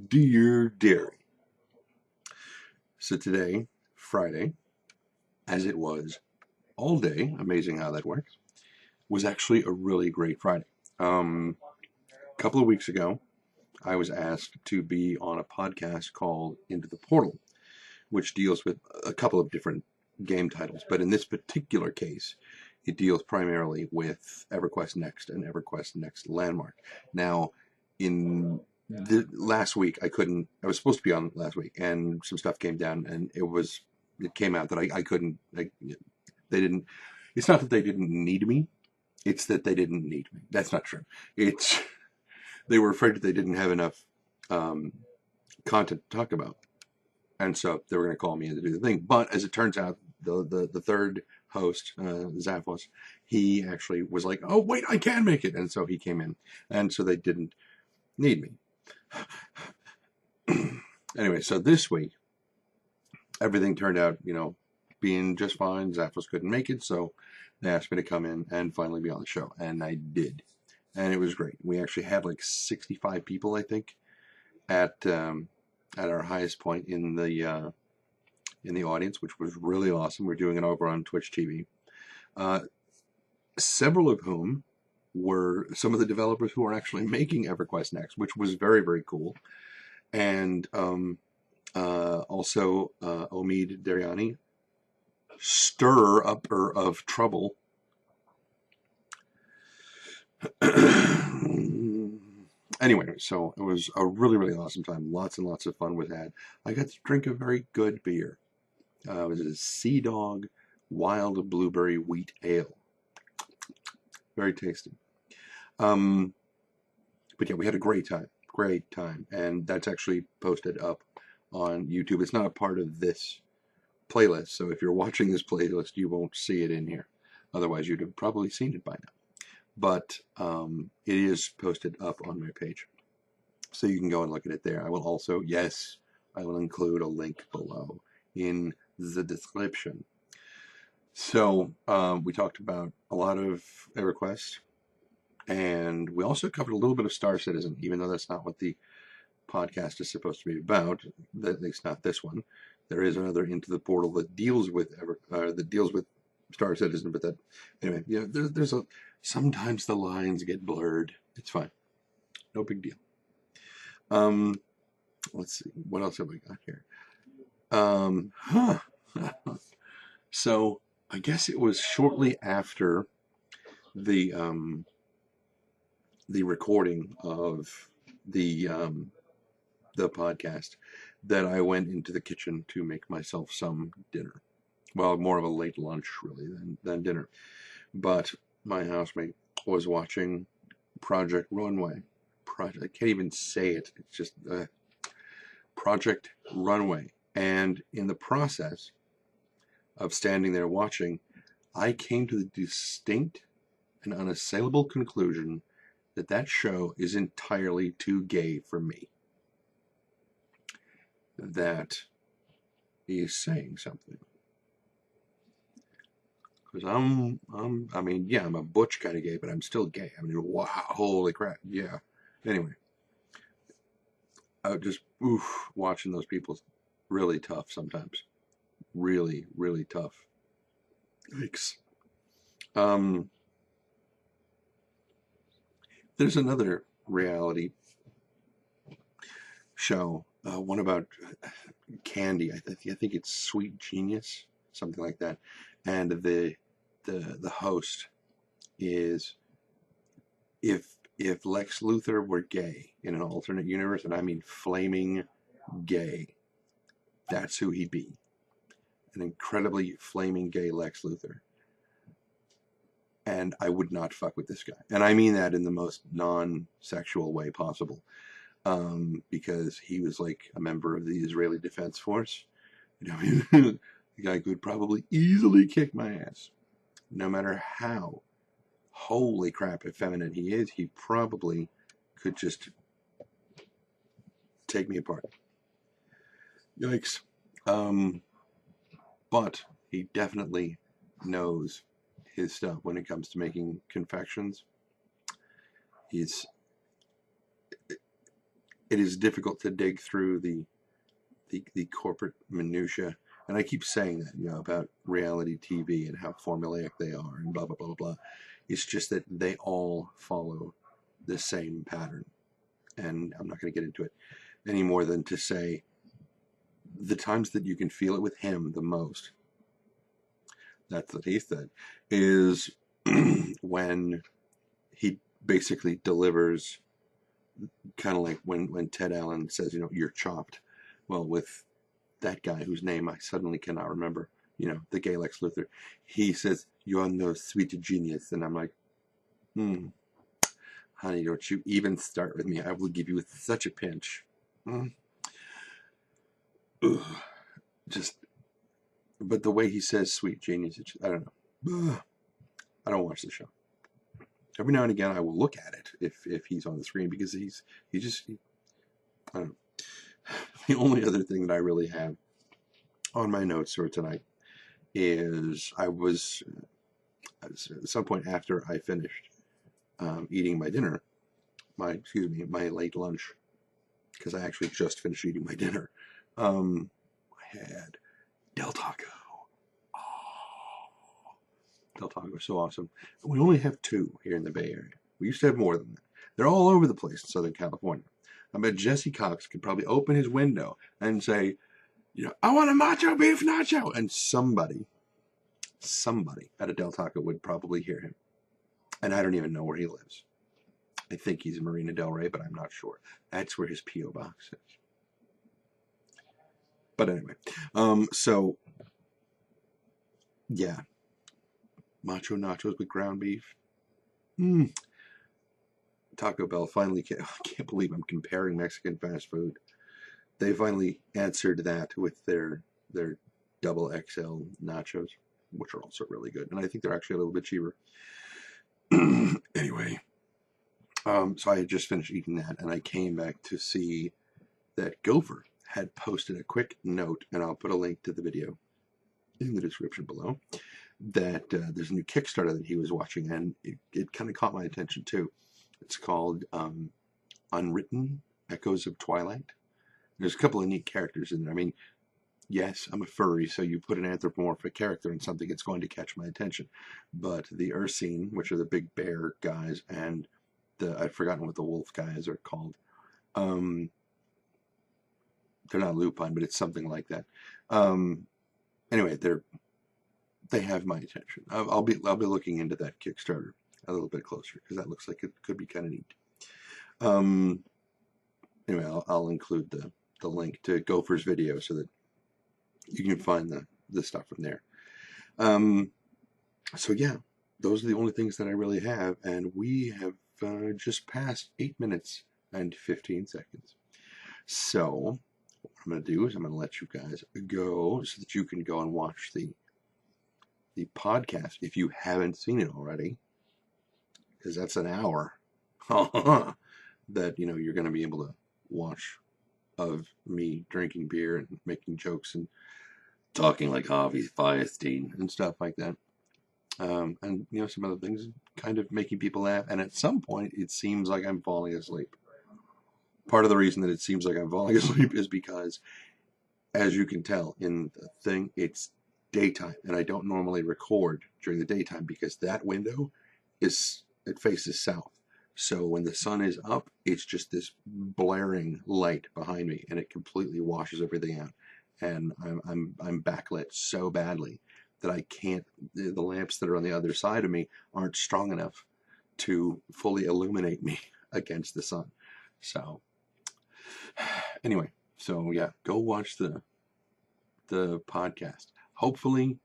Dear Derry. So today, Friday, as it was all day, amazing how that works, was actually a really great Friday. A couple of weeks ago, I was asked to be on a podcast called Into the Portal, which deals with a couple of different game titles. But in this particular case, it deals primarily with EverQuest Next and EverQuest Next Landmark. Now, in the last week, I was supposed to be on last week, and some stuff came down, and it came out that I couldn't, they didn't, it's not that they didn't need me, it's that they didn't need me. That's not true. It's, they were afraid that they didn't have enough content to talk about. And so they were going to call me in to do the thing. But as it turns out, the third host, Zaphos, he actually was like, oh, wait, I can make it. And so he came in. And so they didn't need me. Anyway, so this week, everything turned out, being just fine. Zaphos couldn't make it. So they asked me to come in and finally be on the show. And I did. And it was great. We actually had like 65 people, I think, at our highest point in the audience, which was really awesome. We're doing it over on Twitch TV. Several of whom were some of the developers who are actually making EverQuest Next, which was very, very cool. And also Omid Dariani, stirrer-upper of trouble. Anyway, so it was a really, really awesome time. Lots and lots of fun was had. I got to drink a very good beer. It was a Sea Dog Wild Blueberry Wheat Ale. Very tasty. But yeah, we had a great time. And that's actually posted up on YouTube. It's not a part of this playlist, so if you're watching this playlist, you won't see it in here. Otherwise, you'd have probably seen it by now. But it is posted up on my page. So you can go and look at it there. I will also, yes, I will include a link below in the description. So we talked about a lot of EverQuest, and we also covered a little bit of Star Citizen, even though that's not what the podcast is supposed to be about, at least not this one. There is another Into the Portal that deals with Star Citizen, but that, anyway, yeah, there's sometimes the lines get blurred. It's fine. No big deal. Let's see. What else have we got here? So I guess it was shortly after the recording of the podcast that I went into the kitchen to make myself some dinner. Well, more of a late lunch, really, than dinner. But my housemate was watching Project Runway. I can't even say it. It's just Project Runway. And in the process of standing there watching, I came to the distinct and unassailable conclusion that that show is entirely too gay for me. That is saying something. Because I'm a butch kind of gay, but I'm still gay. I mean, wow, holy crap, yeah. Anyway, watching those people, really tough sometimes. Really, really tough. Yikes. There's another reality show, one about candy. I think it's Sweet Genius, something like that. And the host is, if Lex Luthor were gay in an alternate universe, and I mean flaming gay, that's who he'd be. An incredibly flaming gay Lex Luthor. And I would not fuck with this guy. And I mean that in the most non-sexual way possible. Because he was like a member of the Israeli Defense Force. The guy could probably easily kick my ass. No matter how, holy crap, effeminate he is, he probably could just take me apart. Yikes. But he definitely knows his stuff when it comes to making confections. it is difficult to dig through the corporate minutia. And I keep saying that, about reality TV and how formulaic they are and blah, blah, blah, blah. It's just that they all follow the same pattern. And I'm not going to get into it any more than to say the times that you can feel it with him the most, that's what he said, is when he basically delivers, kind of like when Ted Allen says, you're chopped. Well, with that guy whose name I suddenly cannot remember, the gay Lex Luthor, he says, you're no sweet genius. And I'm like, honey, don't you even start with me. I will give you such a pinch. Just, but the way he says sweet genius, I don't know. I don't watch the show. Every now and again, I will look at it if he's on the screen, because he I don't know. The only other thing that I really have on my notes for tonight is I was, at some point after I finished eating my dinner, my late lunch, because I actually just finished eating my dinner, I had Del Taco. Oh, Del Taco is so awesome. We only have 2 here in the Bay Area. We used to have more than that. They're all over the place in Southern California. I bet Jesse Cox could probably open his window and say, I want a macho beef nacho. And somebody at a Del Taco would probably hear him. And I don't even know where he lives. I think he's in Marina Del Rey, but I'm not sure. That's where his P.O. box is. But anyway, so, yeah. Macho nachos with ground beef. Taco Bell finally I can't believe I'm comparing Mexican fast food. They finally answered that with their double XL nachos, which are also really good. And I think they're actually a little bit cheaper. Anyway, so I had just finished eating that, and I came back to see that Gopher had posted a quick note, and I'll put a link to the video in the description below, that there's a new Kickstarter that he was watching, and it kind of caught my attention too. It's called Unwritten, Echoes of Twilight. There's a couple of neat characters in there. I mean, yes, I'm a furry, so you put an anthropomorphic character in something, it's going to catch my attention. But the Ursine, which are the big bear guys, and I've forgotten what the wolf guys are called. They're not lupine, but it's something like that. Anyway, they have my attention. I'll be looking into that Kickstarter a little bit closer, because that looks like it could be kind of neat. Anyway, I'll include the link to Gopher's video so that you can find the stuff from there. So yeah, those are the only things that I really have, and we have just passed 8 minutes and 15 seconds. So what I'm going to do is I'm going to let you guys go so that you can go and watch the podcast if you haven't seen it already, because that's an hour that you're going to be able to watch of me drinking beer and making jokes and talking like Harvey Fierstein and stuff like that. And some other things, kind of making people laugh. And at some point, it seems like I'm falling asleep. Part of the reason that it seems like I'm falling asleep is because, as you can tell in the thing, it's daytime, and I don't normally record during the daytime because that window it faces south. So when the sun is up, it's just this blaring light behind me, and it completely washes everything out. And I'm backlit so badly that I can't. The lamps that are on the other side of me aren't strong enough to fully illuminate me against the sun. So anyway, so yeah, go watch the podcast. Hopefully,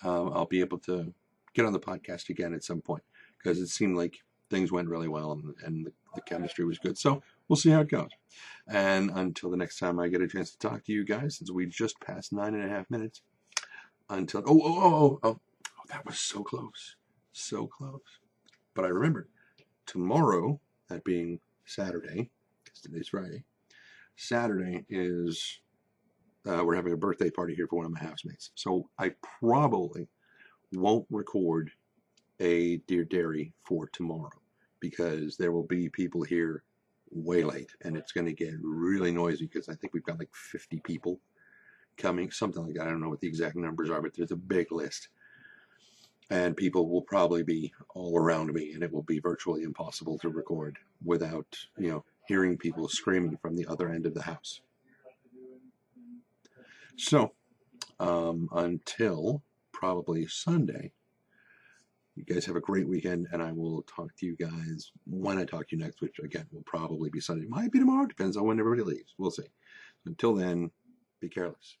I'll be able to get on the podcast again at some point, because it seemed like things went really well, and the chemistry was good. So we'll see how it goes. And until the next time I get a chance to talk to you guys, since we just passed 9.5 minutes, until that was so close, so close. But I remembered tomorrow, that being Saturday, because today's Friday. Saturday is we're having a birthday party here for one of my housemates, so I probably won't record a Dear Dairy for tomorrow, because there will be people here way late, and it's going to get really noisy because I think we've got like 50 people coming, something like that. I don't know what the exact numbers are, but there's a big list. And people will probably be all around me, and it will be virtually impossible to record without, hearing people screaming from the other end of the house. So, until probably Sunday, you guys have a great weekend, and I will talk to you guys when I talk to you next, which again will probably be Sunday. Might be tomorrow, depends on when everybody leaves. We'll see. Until then, be careless.